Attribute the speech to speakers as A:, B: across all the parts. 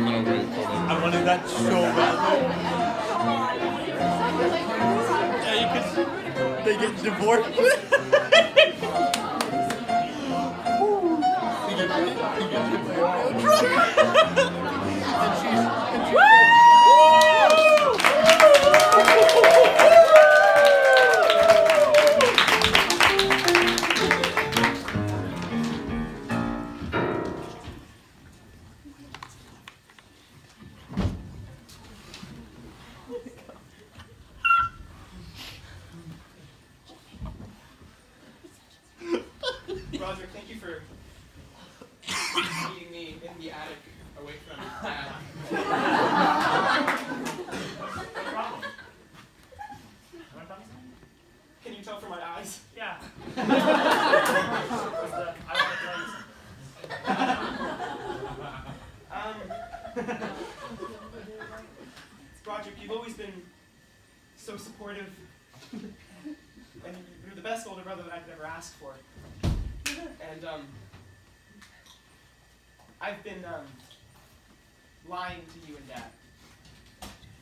A: no, wait, hold on.
B: I wanted that so badly. Yeah, you could. They get divorced.
C: Roger, thank you for meeting me in the attic away from Dad.
D: No problem. You want to tell me something?
C: Can you tell from my eyes?
D: Yeah. I want to tell you something.
C: Roger, you've always been so supportive, and you're the best older brother that I could ever ask for. And I've been lying to you and Dad.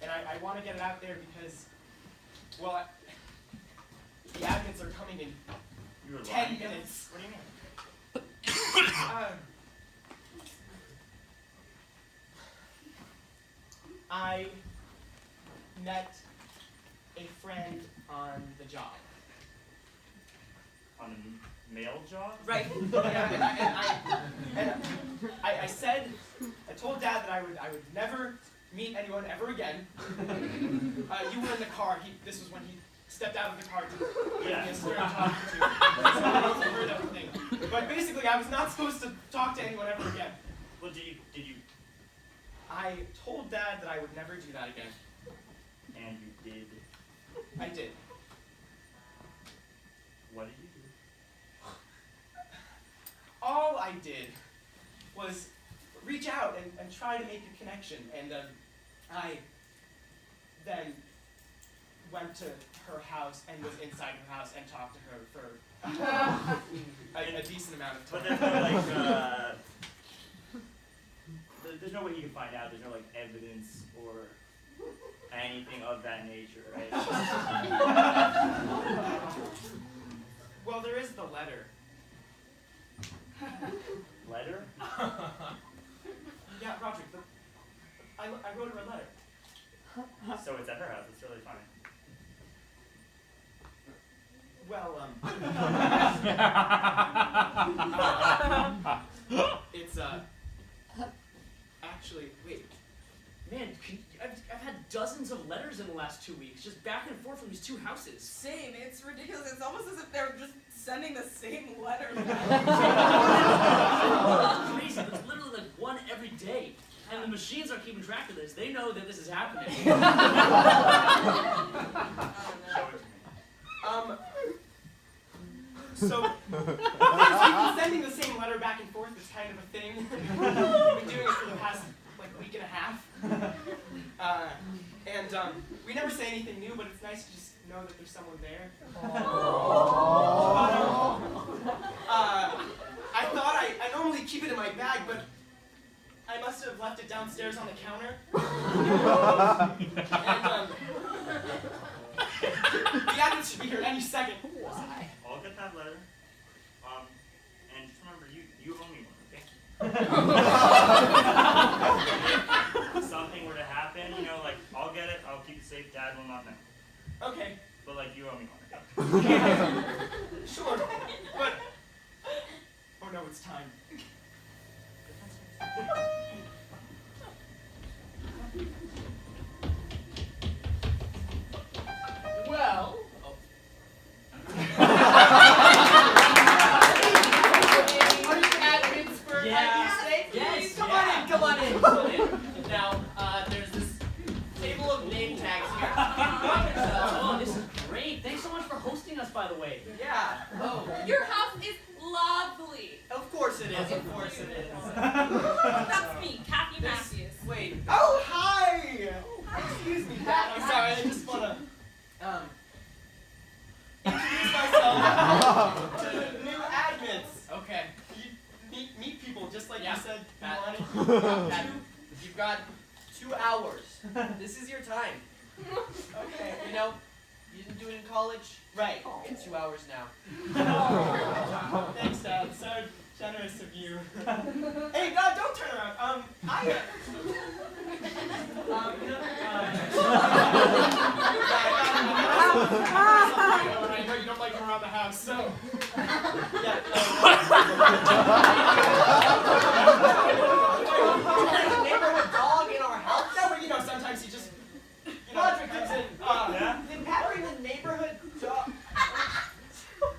C: And I want to get it out there because, well, the admits are coming in
D: You were
C: 10
D: lying?
C: minutes.
D: What do you mean?
C: I met a friend on the job.
D: On a male job?
C: Right. I said, I told Dad that I would never meet anyone ever again. You were in the car. This was when he stepped out of the car to give me a stern talking to. So I heard everything. But basically, I was not supposed to talk to anyone ever again.
D: Well, did you?
C: I told Dad that I would never do that again.
D: And you did.
C: I did.
D: What did you do?
C: All I did was reach out and try to make a connection. And I then went to her house and was inside her house and talked to her for a decent amount of
D: But
C: time.
D: there's no there's no way you can find out. There's no like evidence or anything of that nature, right?
C: Well, there is the letter.
D: Letter?
C: Yeah, Roderick, I wrote her a letter.
D: So it's at her house. It's really funny.
C: Well, it's, actually, wait.
E: Man, I've had dozens of letters in the last 2 weeks, just back and forth from these two houses.
F: Same. It's ridiculous. It's almost as if they're just sending the same letter.
E: Crazy. There's literally like one every day. And the machines are keeping track of this. They know that this is happening.
D: Show it to me.
C: So, because we've been sending the same letter back and forth, it's kind of a thing. We've been doing it for the past, like, week and a half. We never say anything new, but it's nice to just know that there's someone there. I thought I normally keep it in my bag, but I must have left it downstairs on the counter. And, the admin should be here any second.
D: I'll get that letter. And just remember, you owe me one, okay? If something were to happen, you know, like, I'll get it, I'll keep it safe, Dad will not know.
C: Okay,
D: But, like, you owe me one, okay?
C: sure, but... Oh no, it's time.
E: Well...
F: Are you admins for
E: Yes,
F: Come
E: yeah.
F: on in.
E: Now, there's this table of name tags here. Oh, this is great. Thanks so much for hosting us, by the way.
C: Yeah. Oh,
F: Your house is lovely.
C: of course it is. Of course it is.
F: That's me, Kathy
C: This-
F: Matthews.
C: Wait. Oh, hi. Excuse me, Dad. I'm sorry. I just wanna introduce myself to new admins.
E: Okay.
C: You meet people just like
E: Yeah.
C: you said you
E: That-
C: wanted.
A: You've got 2 hours. This is your time.
C: Okay.
A: You know, you didn't do it in college.
C: Right.
A: You get 2 hours now.
C: Thanks, Dad. So generous of you. Hey, Dad, don't turn around. I know you don't like him around the house, so. Yeah. Neighborhood dog in our house. No, but you know, sometimes he just. Roderick comes in. Did Pat bring the neighborhood dog?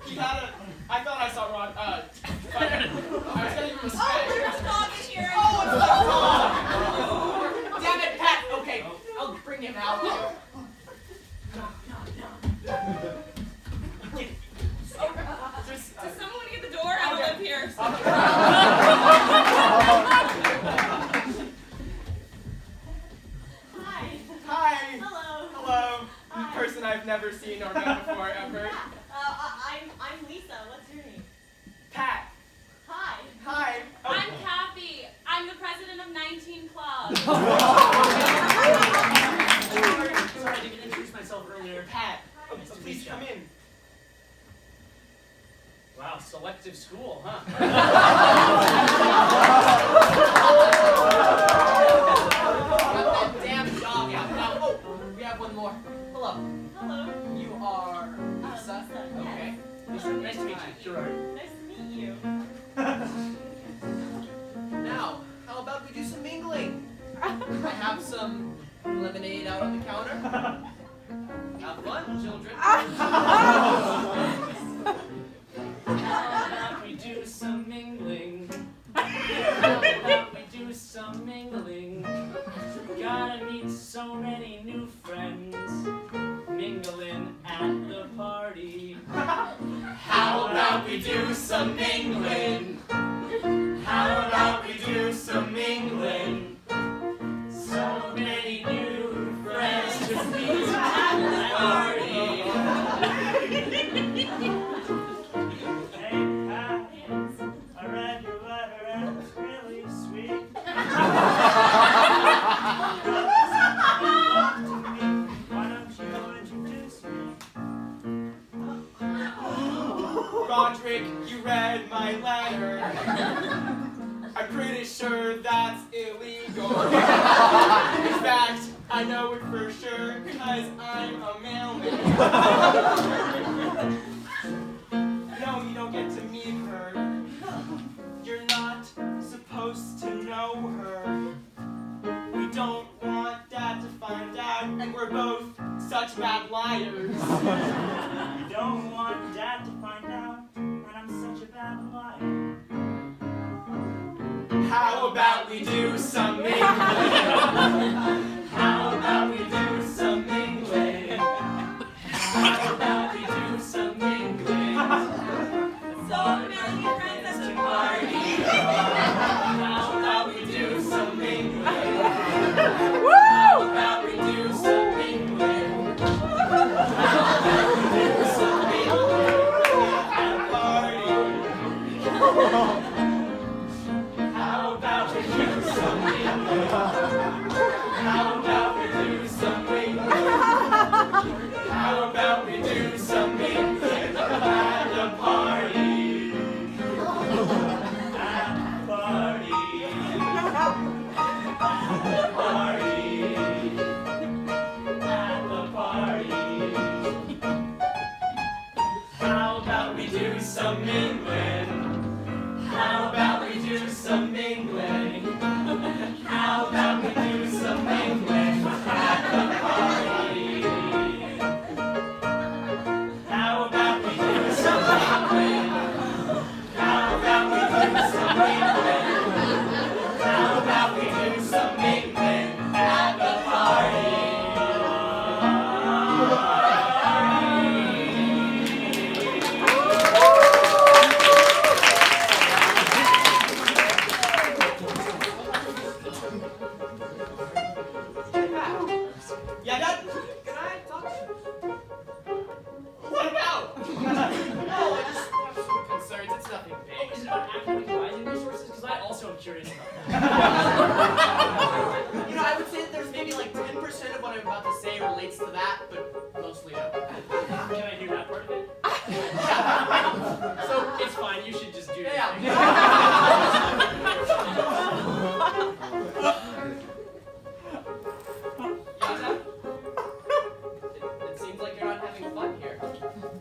C: He had a. I thought I saw Rod. I was gonna give him a spay.
F: Oh, there's a dog in here.
C: Oh, it's that dog!
A: Damn it, Pat! Okay, I'll bring him out.
F: Does someone get the door? I don't live here.
G: Hi.
C: Hi.
G: Hello.
C: Hello.
G: Hi.
C: Person I've never seen or met before ever.
G: I'm Lisa. What's your name?
C: Pat.
G: Hi.
C: Hi. Oh,
F: I'm Kathy. I'm the president of 19 Club.
E: Sorry, I didn't introduce myself earlier.
C: Pat. Oh,
E: Nice to
C: please
E: meet you.
C: come in.
E: Wow, selective school, huh?
A: Got that damn dog out now. Oh, we have one more. Hello.
G: Hello.
A: You are Lisa?
G: Lisa, yes.
A: Okay.
E: Lisa, nice to meet you. Sure.
G: Nice to meet you.
A: Now, how about we do some mingling? I have some lemonade out on the counter. Have fun, children.
E: How about we do some mingling? How about we do some mingling? Gotta meet so many new friends. Mingling at the party.
A: How about we do some mingling? How about we do some mingling?
E: So many new friends to meet at the party.
D: Hey, Pat, I read your letter and it was really sweet. Why don't you introduce me?
C: Roderick, you read my letter. I'm pretty sure that's illegal. In fact, I know it for sure because I'm a mailman. No, you don't get to meet her. You're not supposed to know her. We don't want Dad to find out, and we're both such bad liars.
D: You don't want Dad to find out that I'm such a bad liar.
C: How about we do some mingling? How about we do some mingling? How about we do some mingling?
F: So many friends at the
C: Party. How about we do some mingling? How about we do some mingling? How about we do some mingling at a party? How about we do some mingling? How
A: yes to that, but mostly no.
E: Can I do that part of it?
A: Yeah.
E: So it's fine. You should just do it.
A: Yeah. It seems like you're not having fun here.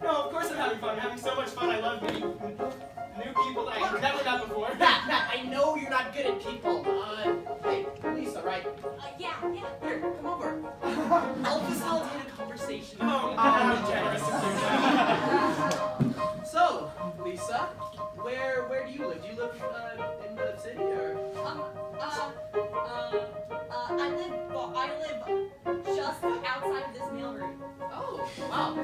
C: No, of course I'm having fun. I'm having so much fun. I love meeting new people that I've never met before.
A: Matt, I know you're not good at people. Hey, Lisa, right?
G: Yeah.
A: Here, come over. I'll facilitate a conversation.
C: Oh, I'm generous of you.
A: So, Lisa, where do you live? Do you live in the city or?
G: I live just outside of this mailroom.
A: Oh, wow.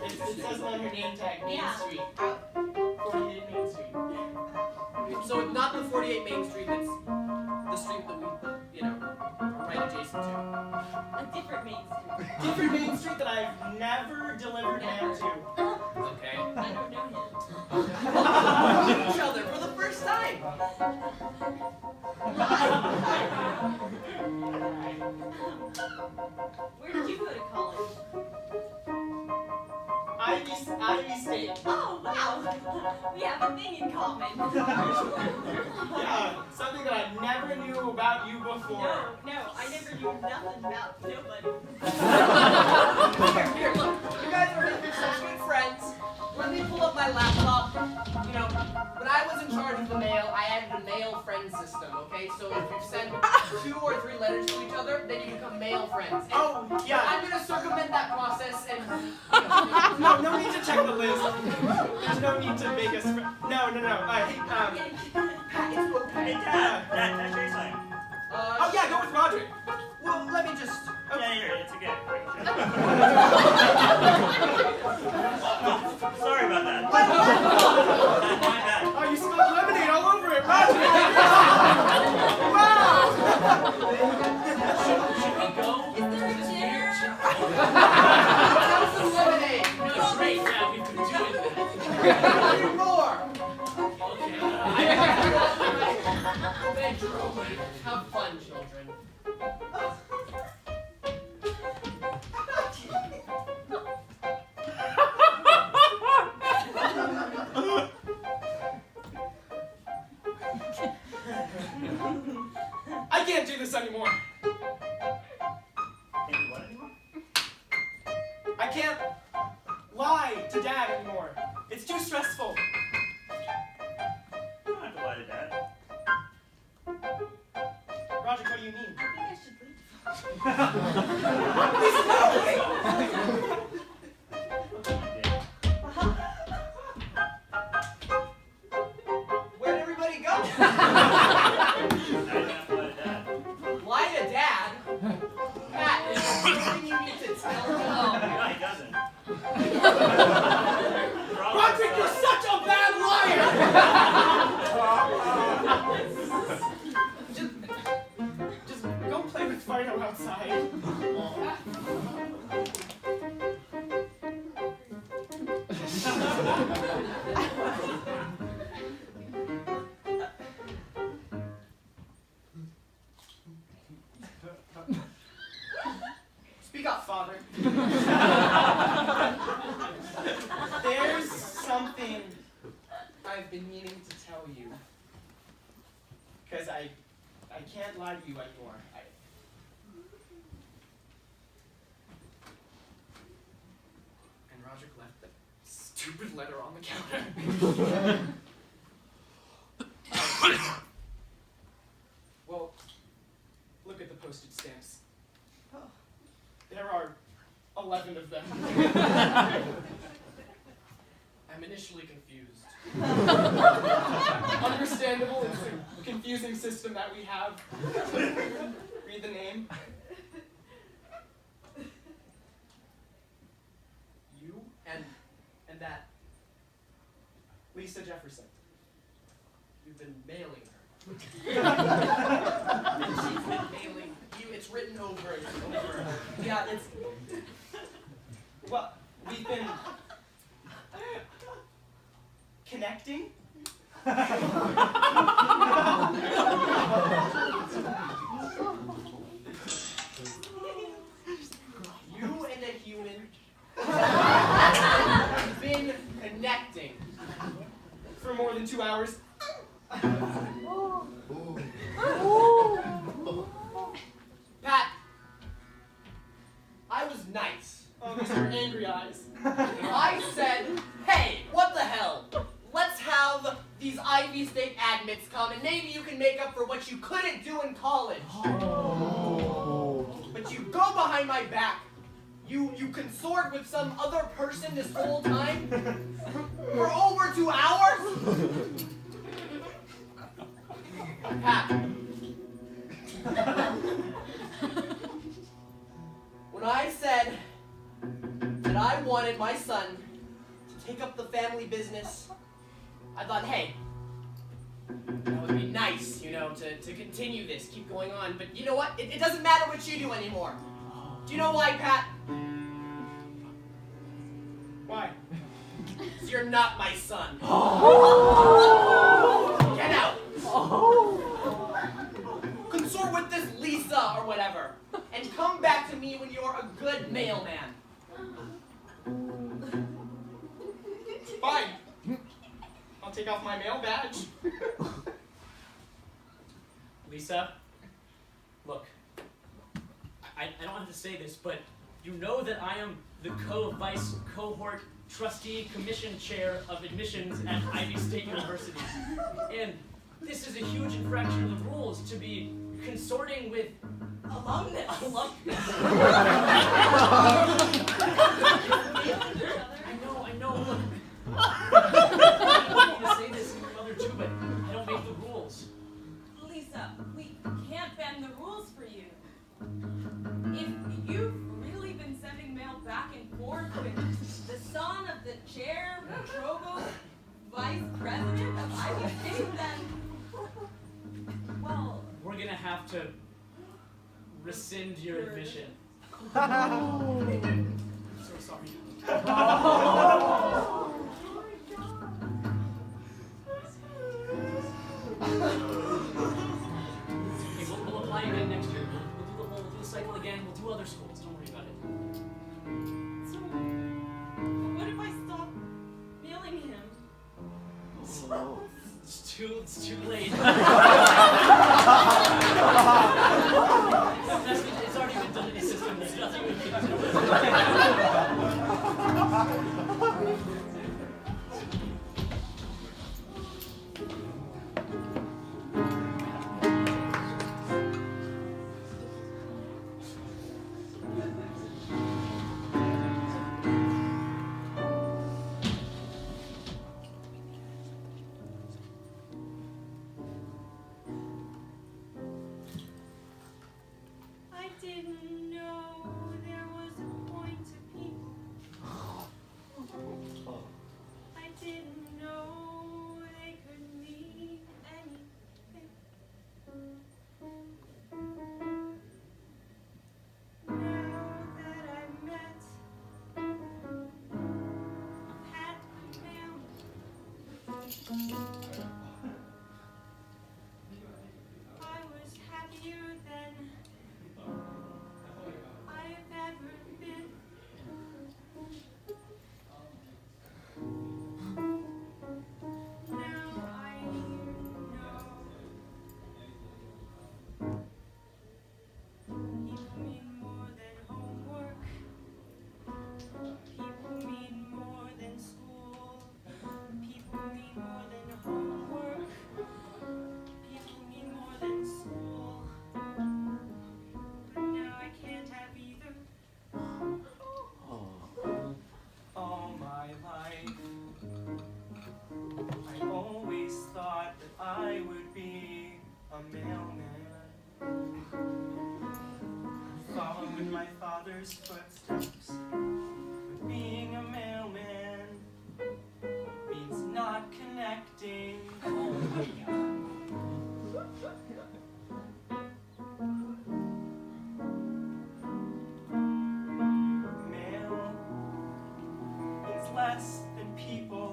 C: It says on your name tag, Main
G: Yeah.
C: Street. 48 Main Street.
A: So it's not the 48 Main Street, it's the street that we, are right adjacent to.
G: A different Main Street.
C: Different Main Street that I've never delivered mail to.
A: Okay.
G: I don't know him.
A: We meet each other for the first time.
G: Where did you go to college?
C: Ivy State.
G: Oh, wow. We have a thing in common.
C: Yeah, something that I never knew about you before.
G: No, I never knew nothing about nobody.
A: Here, look. You guys are such good friends. Let me pull up my laptop. When I was in charge of the mail, I added a mail friend system, okay? So if you send 2 or 3 letters to each other, then you become mail friends. And
C: Oh, yeah.
A: I'm gonna circumvent that process and,
C: No need to check the list. There's no need to make us. No.
D: Hey, Dad, Dad, show you something.
C: Oh yeah, go with Roderick.
A: Well, let me just.
D: Yeah, here, it's okay. Sorry about that. My bad.
C: Oh, you spilled lemonade all over it, Roderick. Wow.
E: Should we go?
G: Is there a chair?
A: Have some lemonade.
E: No, great. Yeah, we've been doing that.
A: I need more.
E: Okay.
A: Have fun, children.
C: I can't do this anymore.
D: Can't do what anymore?
C: I can't lie to Dad anymore. It's too stressful.
D: You don't have to lie to Dad.
C: Roderick, what do you mean?
G: I think I should leave.
C: Please, no, wait.
A: Where'd everybody go?
D: I didn't have to lie to Dad.
A: Lie to Dad? Matt, is there something you need to tell me?
D: No, he doesn't.
C: Roderick, you're such a bad liar. Just go play with Fido outside. Speak up, Father. There's something I've been meaning to tell you. Because I can't lie to you anymore. And Roderick left that stupid letter on the counter. Well, look at the postage stamps. There are 11 of them. I'm initially confused. Understandable, it's a confusing system that we have. Read the name. You and that Lisa Jefferson. You've been mailing her. And she's been mailing you. It's written over and over. Yeah, it's. Well, we've been connecting. You
A: what you couldn't do in college. But you go behind my back. You consort with some other person this whole time for over 2 hours? Pat. When I said that I wanted my son to take up the family business, I thought, hey, that would be nice, you know, to continue this, keep going on. But you know what? It doesn't matter what you do anymore. Do you know why, Pat?
C: Why?
A: Because you're not my son. Get out. Consort with this Lisa or whatever, and come back to me when you're a good mailman.
C: Fine. I'll take off my mail badge.
E: Lisa, look, I don't have to say this, but you know that I am the co-vice cohort trustee commission chair of admissions at Ivy State University. And this is a huge infraction of the rules to be consorting with
G: Alumnus.
E: I know, look. I don't mean to say this to your mother too, but I don't make the rules.
G: Lisa, we can't bend the rules for you. If you've really been sending mail back and forth with the son of the chair, provost, vice president of Ivy State, then, well,
E: We're gonna have to rescind your admission.
C: I'm so sorry.
E: Okay, we'll apply again next year. We'll do the cycle again. We'll do other schools. Don't worry about it.
G: so, what if I stop mailing him?
E: It's too late. It's already been done in the system. There's nothing we can do.
G: I didn't know there was a point to people. I didn't know they could mean anything. Now that I've met Pat Mail, I was happier than I've ever been. Now I know people mean more than homework. People mean more than school. People mean more than homework. People mean more than school. But now I can't have either.
C: All my life, I always thought that I would be a mailman, following in my father's footsteps. But being a mailman means not connecting. Mail means less than people,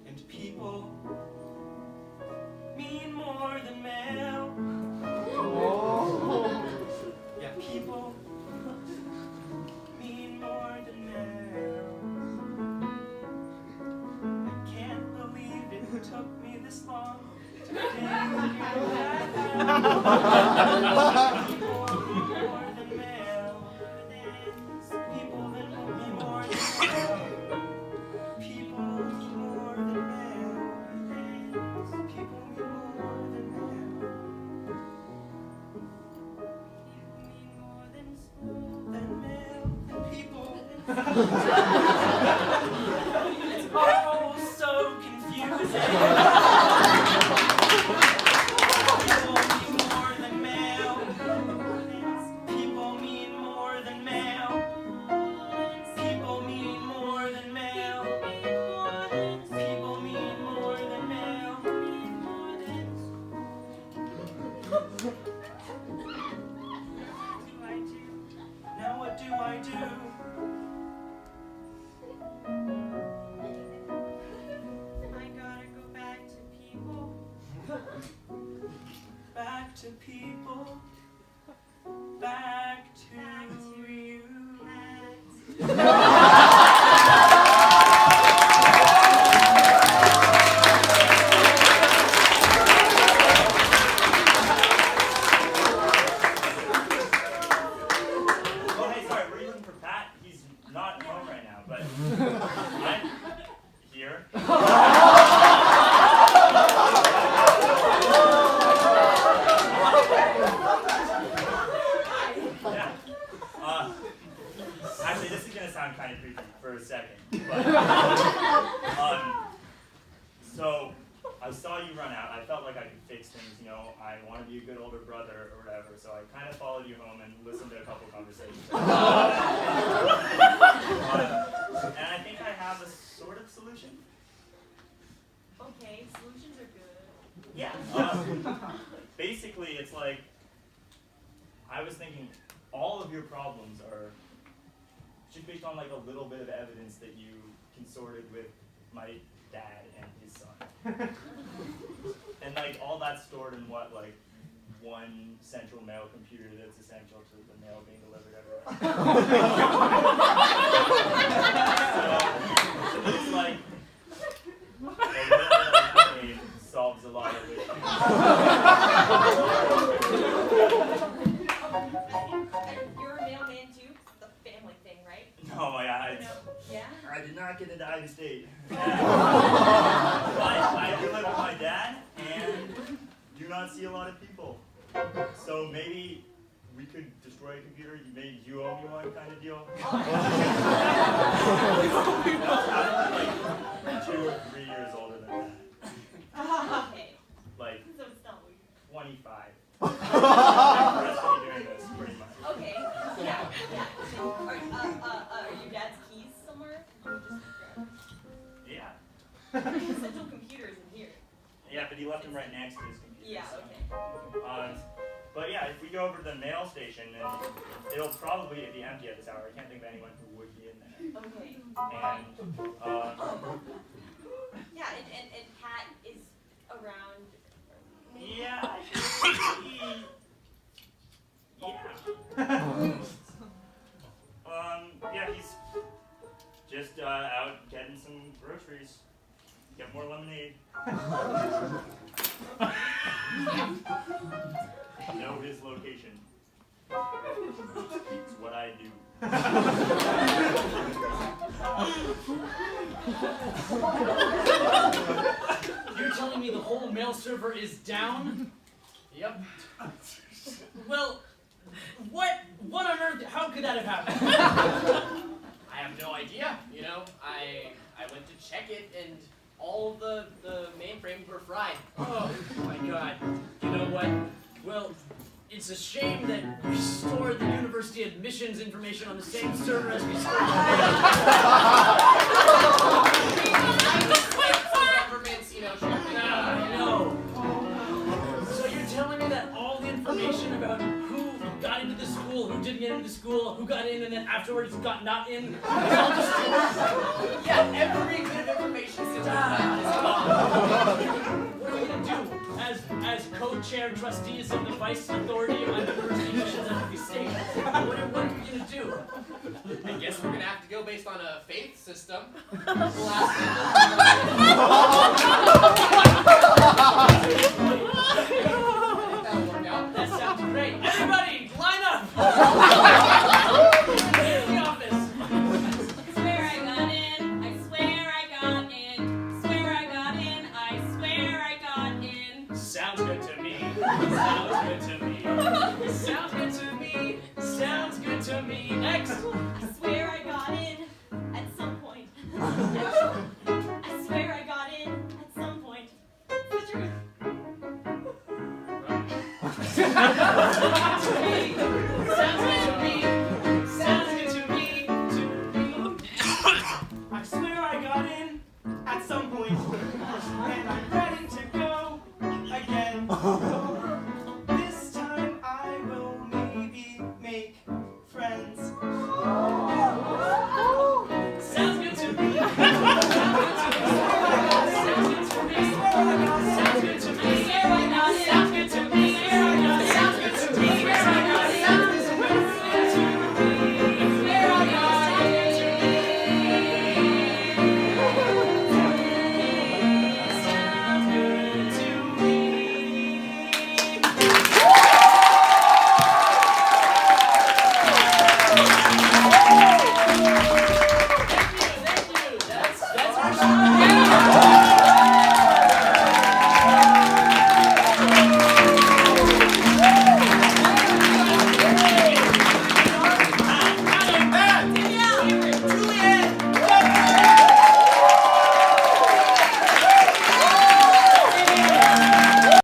C: and people mean more than mail. Yeah, people mean more than mail. I can't believe it took me this long to figure that out. People mean more than mail. People that will be more than mail. People mean more than mail. People mean more
D: It's all so confusing. People mean more than male. People mean more than male. People mean more than male. People mean more than male. Now what do I do?
G: I gotta go back to people.
D: Back to people. Back to you. Oh, hey, sorry, we're looking for Pat. He's not home right now, but I'm here. Yeah. Actually, this is gonna sound kind of creepy for a second, but so I saw you run out. I felt like I could fix things. You know, I want to be a good older brother or whatever. So I kind of followed you home and listened to a couple conversations. And I think I have a sort of solution.
G: Okay, solutions are good.
D: Yeah. Basically, it's like I was thinking all of your problems are just based on like a little bit of evidence that you consorted with my dad and his son. And like all that's stored in what, like one central mail computer that's essential to the mail being delivered everywhere. So it's like it solves a lot of issues.
G: You're a mailman too? The family thing, right?
D: No, yeah,
G: Yeah?
D: I did not get into Iowa State. But I do live with my dad and do not see a lot of people. So maybe we could destroy a computer. Maybe you owe me one kind of deal. Like 2 or 3 years older than that.
G: Okay.
D: Like
G: So it's not weird.
D: 25. For us to be doing this, pretty much.
G: Okay. Yeah. Are your dad's keys somewhere?
D: Yeah.
G: Central computers in here.
D: Yeah, but he left them right next to his computer.
G: Yeah,
D: so.
G: okay.
D: But yeah, if we go over to the mail station, and it'll probably be empty at this hour. I can't think of anyone who would be in there.
G: Okay.
D: And
G: Yeah, and Pat is around.
D: yeah, yeah, he's just out getting some groceries. Get more lemonade. Know his location. It's what I do.
E: You're telling me the whole mail server is down?
A: Yep.
E: Well, what on earth? How could that have happened?
A: I have no idea. You know, I went to check it and all of the mainframes were fried.
E: Oh my God! You know what? Well, it's a shame that we store the university admissions information on the same server as we store the
A: Governments, you know,
E: No. So you're telling me that all the information about who got into the school, who didn't get into the school, who got in and then afterwards got not in, is all just stored?
A: Yeah, every bit of information is
E: What are we gonna do as co-chair trustees of the vice authority on university admissions at the state? What are we gonna do?
A: I guess we're gonna have to go based on a faith system. That'll work out.
E: That sounds great. Everybody, line up! In the office.
G: Swear I got in. I swear I got in. Swear I got in. I swear I got in.
E: Sounds good to me. Sounds good to me. Sounds good to me. Sounds good to me. Next.
G: I swear I got in. I
C: Hey,